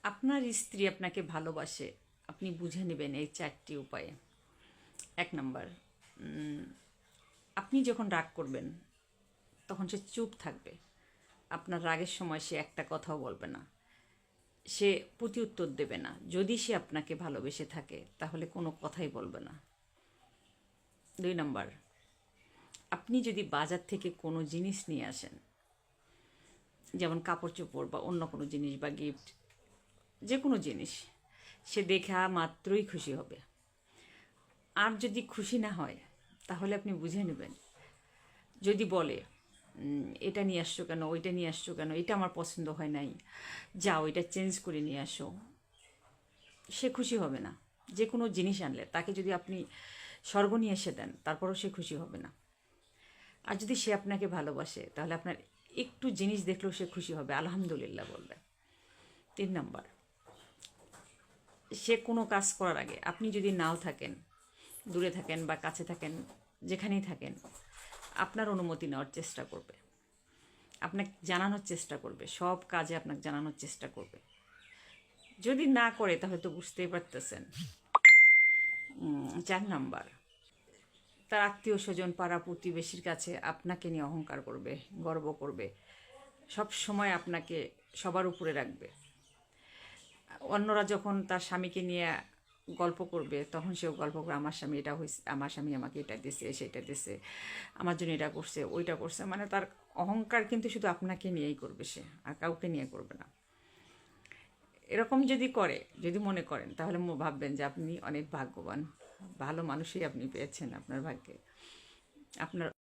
আপনার স্ত্রী আপনাকে ভালোবাসে, আপনি বুঝে নেবেন এই 4টি উপায়ে। 1 নাম্বার, আপনি যখন রাগ করবেন তখন সে চুপ থাকবে। আপনার রাগের সময় সে একটা কথাও বলবে না, সে প্রতিউত্তর দেবে না। যদি সে আপনাকে ভালোবেসে থাকে তাহলে কোনো কথাই বলবে না। 2 নাম্বার, আপনি যদি বাজার থেকে কোনো জিনিস নিয়ে আসেন, যেমন কাপড় চোপড় বা অন্য কোনো জিনিস বা গিফট, যে কোনো জিনিস, সে দেখা মাত্রই খুশি হবে। আর যদি খুশি না হয় তাহলে আপনি বুঝে নেবেন। যদি বলে এটা নিয়ে আসছো কেন, ওইটা নিয়ে আসছো কেন, এটা আমার পছন্দ হয় নাই, যাও এটা চেঞ্জ করে নিয়ে আসো, সে খুশি হবে না। যে কোনো জিনিস আনলে তাকে যদি আপনি স্বর্গ নিয়ে এসে দেন তারপরও সে খুশি হবে না। আর যদি সে আপনাকে ভালোবাসে তাহলে আপনার একটু জিনিস দেখলেও সে খুশি হবে, আলহামদুলিল্লাহ বলবে। 3 নাম্বার, সে কোনো কাজ করার আগে আপনি যদি নাও থাকেন, দূরে থাকেন বা কাছে থাকেন, যেখানেই থাকেন, আপনার অনুমতি নেওয়ার চেষ্টা করবে, আপনাকে জানানোর চেষ্টা করবে, সব কাজে আপনাকে জানানোর চেষ্টা করবে। যদি না করে তাহলে তো বুঝতেই পারতেছেন। 4 নাম্বার, তার আত্মীয় স্বজন পাড়া প্রতিবেশীর কাছে আপনাকে নিয়ে অহংকার করবে, গর্ব করবে, সব সময় আপনাকে সবার উপরে রাখবে। অন্যরা যখন তার স্বামীকে নিয়ে গল্প করবে তখন সেও গল্প করবে, আমার স্বামী এটা হয়েছে, আমার স্বামী আমাকে এটা দিছে, সেটা দিছে, আমার জন্য এটা করছে, ওইটা করছে। মানে তার অহংকার কিন্তু শুধু আপনাকে নিয়েই করবে, সে আর কাউকে নিয়ে করবে না। এরকম যদি করে, যদি মনে করেন, তাহলে ভাববেন যে আপনি অনেক ভাগ্যবান, ভালো মানুষই আপনি পেয়েছেন আপনার ভাগ্যে। আপনার